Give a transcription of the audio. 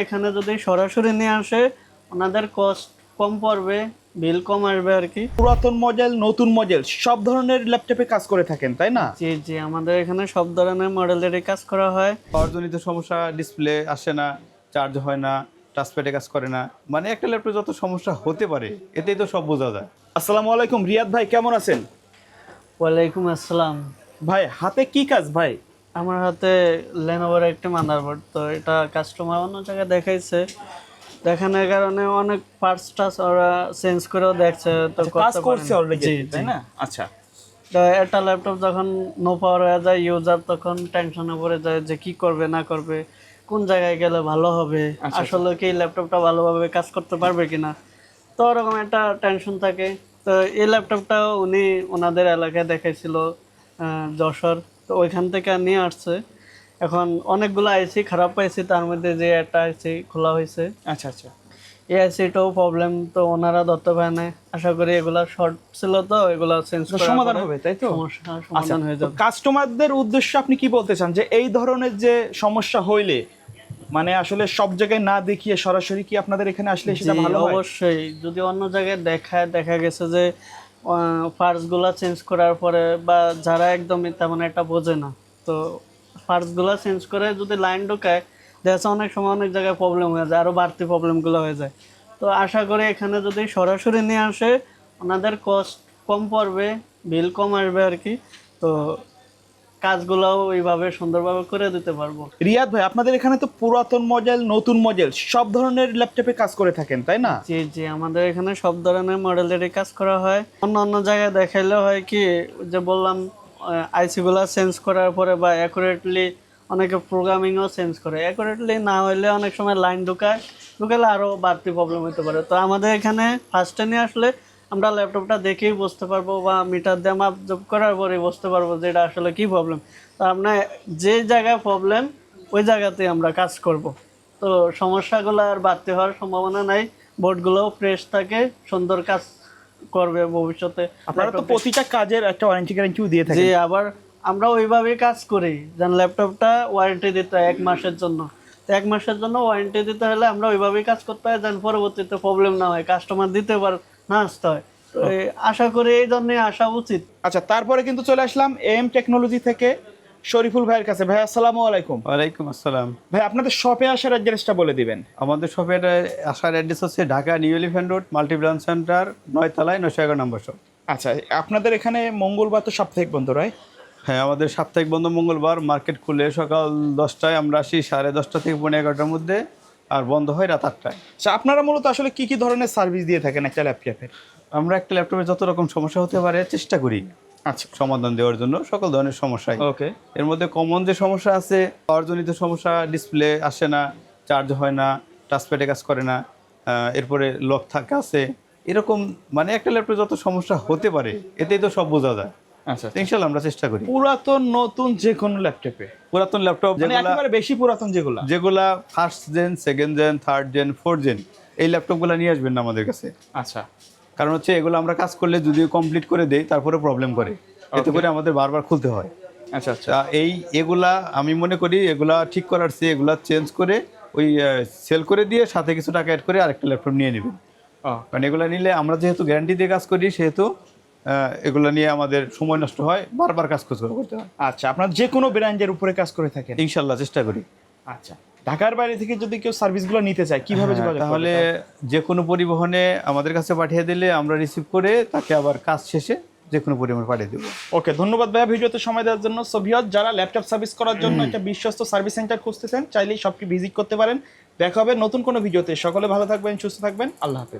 এখানে যদি সরাসরি নিয়ে আসে ওনাদের কস্ট কম পড়বে, বিল কম আসবে আর কি। পুরাতন মডেল, নতুন মডেল সব ধরনের ল্যাপটপে কাজ করে থাকেন, তাই না? জি জি, আমাদের এখানে সব ধরনের মডেলেরই কাজ করা হয়। পাওয়ারজনিত সমস্যা, ডিসপ্লে আসে না, চার্জ হয় না, টাচপ্যাডে কাজ করে না, মানে একটা ল্যাপটপে যত সমস্যা হতে পারে এতেই তো সব বোঝা যায়। আসসালামু আলাইকুম রিয়াদ ভাই, কেমন আছেন? ওয়ালাইকুম আসসালাম। ভাই হাতে কি কাজ ভাই? আমার হাতে লেনোভোর একটি মাদারবোর্ড, তো এটা কাস্টমার অন্য জায়গায় দেখাইছে, দেখানোর কারণে অনেক পার্টস টাস ওরা চেঞ্জ করেও দেখছে, তো কাজ করতে করছে পারেনি। অলরেডি, জি তাই জি। না? আচ্ছা, তো একটা ল্যাপটপ যখন নো পাওয়ার হয়ে যায়, ইউজার তখন টেনশনে পড়ে যায় যে কি করবে না করবে, কোন জায়গায় গেলে ভালো হবে, আসলে কি ল্যাপটপটা ভালোভাবে কাজ করতে পারবে কিনা, তো ওরকম একটা টেনশন থাকে। তো এই ল্যাপটপটা উনি ওনাদের এলাকায় দেখাইছিল, যশোর, তো ওইখান থেকে নিয়ে আসছে। এখন অনেকগুলো আইসি খারাপ পাইছি, তার মধ্যে যে একটা আইসি খোলা হয়েছে, আচ্ছা আচ্ছা। এই আইসিটাও প্রবলেম, তো ওনারা ধরতে পারে না। আশা করি এগুলা শর্ট ছিল, তো এগুলা চেঞ্জ তো সমাধান হবে, তাই তো? সমস্যা সমাধান হয়ে যাবে। কাস্টমারদের উদ্দেশ্যে আপনি কি বলতে চান যে এই ধরনের যে সমস্যা হইলে মানে আসলে সব জায়গায় না দেখিয়ে সরাসরি কি আপনাদের এখানে আসলে সেটা জি, ভালো হয়? অবশ্যই। যদি অন্য জায়গায় দেখা গেছে যে পার্টস গুলা চেঞ্জ করার পরে, বা যারা একদমই তেমন একটা বোঝে না, তো পার্টস গুলা চেঞ্জ করে যদি লাইন ঢোকায়, দেখা যাচ্ছে অনেক সময় অনেক জায়গায় প্রবলেম হয়ে যায়, আরো বাড়তি প্রবলেম গুলো হয়ে যায়। তো আশা করি এখানে যদি সরাসরি নিয়ে আসে ওনাদের কস্ট কম পড়বে, বিল কম আসবে আর কি। তো কাজগুলোও ওইভাবে সুন্দরভাবে করে দিতে পারবো। রিয়াদ ভাই, আপনাদের এখানে তো পুরাতন মডেল, নতুন মডেল সব ধরনের ল্যাপটপে কাজ করে থাকেন, তাই না? জি জি, আমাদের এখানে সব ধরনের মডেলেরই কাজ করা হয়। অন্য অন্য জায়গায় দেখাইলে হয় কি, যে বললাম, আইসি গুলা চেঞ্জ করার পরে বা অ্যাকুরেটলি অনেকে প্রোগ্রামিংও চেঞ্জ করে, অ্যাকুরেটলি না হইলে অনেক সময় লাইন ঢুকালে আরও বাড়তি প্রবলেম হতে পারে। তো আমাদের এখানে ফার্স্টে নিয়ে আসলে আমরা ল্যাপটপটা দেখেই বুঝতে পারবো, বা মিটার দিয়ে মাপ জোপ করার পরেই বুঝতে পারবো যে এটা আসলে কি প্রবলেম। তো আপনার যে জায়গায় প্রবলেম ওই জায়গাতেই আমরা কাজ করব। তো সমস্যাগুলো আর বাড়তে হওয়ার সম্ভাবনা নাই, বোর্ডগুলোও ফ্রেশ থাকে, সুন্দর কাজ করবে ভবিষ্যতে। আপনারা তো প্রতিটা কাজের একটা ওয়ারেন্টি গ্যারান্টিও দিয়ে জি, থাকেন। আবার আমরা ওইভাবেই কাজ করি, যেন ল্যাপটপটা ওয়ারেন্টি দিতে হয় 1 মাসের জন্য। তো 1 মাসের জন্য ওয়ারেন্টি দিতে হলে আমরা ওইভাবেই কাজ করতে হয়, যেন পরবর্তীতে প্রবলেম না হয়, কাস্টমার দিতে না আসতে হয়। তো আশা করি এই জন্যই আসা উচিত। আচ্ছা, তারপরে কিন্তু চলে আসলাম এম টেকনোলজি থেকে শরীফুল ভাইয়ের কাছে। ভাই আসসালামু আলাইকুম। ওয়ালাইকুম আসসালাম। ভাই আপনাদের শপে আসার অ্যাড্রেসটা বলে দিবেন। আমাদের শপের আসার অ্যাড্রেস হচ্ছে Dhaka new elephant road, multi branch centre, 9 তলায়, 911 নম্বর শপ। আচ্ছা, আপনাদের এখানে মঙ্গলবার তো সাপ্তাহিক বন্ধ, রাইট? হ্যাঁ, আমাদের সাপ্তাহিক বন্ধ মঙ্গলবার, মার্কেট খুলে সকাল 10টায়, আমরা আসি 10:30 থেকে 11:30-র মধ্যে, আর বন্ধ হয় রাত 8টায়। আচ্ছা, আপনারা মূলত আসলে কি কি ধরনের সার্ভিস দিয়ে থাকেন একটা ল্যাপটপের? আমরা একটা ল্যাপটপে যত রকম সমস্যা হতে পারে চেষ্টা করি আচ্ছা, সমাধান দেওয়ার জন্য, সকল ধরনের সমস্যায়। ওকে। এর মধ্যে কমন যে সমস্যা আছে, পাওয়ারজনিত সমস্যা, ডিসপ্লে আসে না, চার্জ হয় না, টাচপ্যাডে কাজ করে না, এরপরে লক থাকে আছে, এরকম মানে একটা ল্যাপটপে যত সমস্যা হতে পারে এতেই তো সব বোঝা যায়। আচ্ছা, তো ইনশাল্লাহ আমরা চেষ্টা করি। পুরাতন নতুন যে কোনো ল্যাপটপে, পুরাতন ল্যাপটপ মানে একেবারে বেশি পুরাতন যেগুলা first gen, second gen, third gen, fourth gen, এই ল্যাপটপগুলো নিয়ে আসবেন না আমাদের কাছে। আচ্ছা, কারণ হচ্ছে এগুলো আমরা কাজ করলে যদিও কমপ্লিট করে দেই, তারপরে প্রবলেম করে, এতে করে আমাদের বারবার খুলতে হয়। আচ্ছা, আচ্ছা, তা এগুলা আমি মনে করি এগুলা ঠিক করার চেয়ে এগুলা চেঞ্জ করে ওই সেল করে দিয়ে সাথে কিছু টাকা অ্যাড করে আরেকটা ল্যাপটপ নিয়ে নেবেন। কারণ এগুলো নিলে আমরা যেহেতু গ্যারান্টি দিয়ে কাজ করি, সেহেতু এগুলো নিয়ে আমাদের সময় নষ্ট হয়, বারবার কাজ করতে হয়। আচ্ছা। আপনার যে কোনো ব্র্যান্ডের উপরে কাজ করে থাকেন? ইনশাল্লাহ চেষ্টা করি। আচ্ছা, ঢাকার বাইরে থেকে যদি কেউ সার্ভিসগুলো নিতে চায় কিভাবে হ্যাঁ, যোগাযোগ করবে? তাহলে যে কোনো পরিবহনে আমাদের কাছে পাঠিয়ে দিলে আমরা রিসিভ করে তাকে আবার কাজ শেষে যে কোনো পরিবহনে পাঠিয়ে দেবো। ওকে, ধন্যবাদ ভাইয়া ভিডিওতে সময় দেওয়ার জন্য। সো ভিউয়ার্স, যারা ল্যাপটপ সার্ভিস করার জন্য একটা বিশ্বস্ত সার্ভিস সেন্টার খুঁজতেছেন, চাইলেই সবটি ভিজিট করতে পারেন। দেখা হবে নতুন কোনো ভিডিওতে। সকলে ভালো থাকবেন, সুস্থ থাকবেন। আল্লাহ হাফেজ।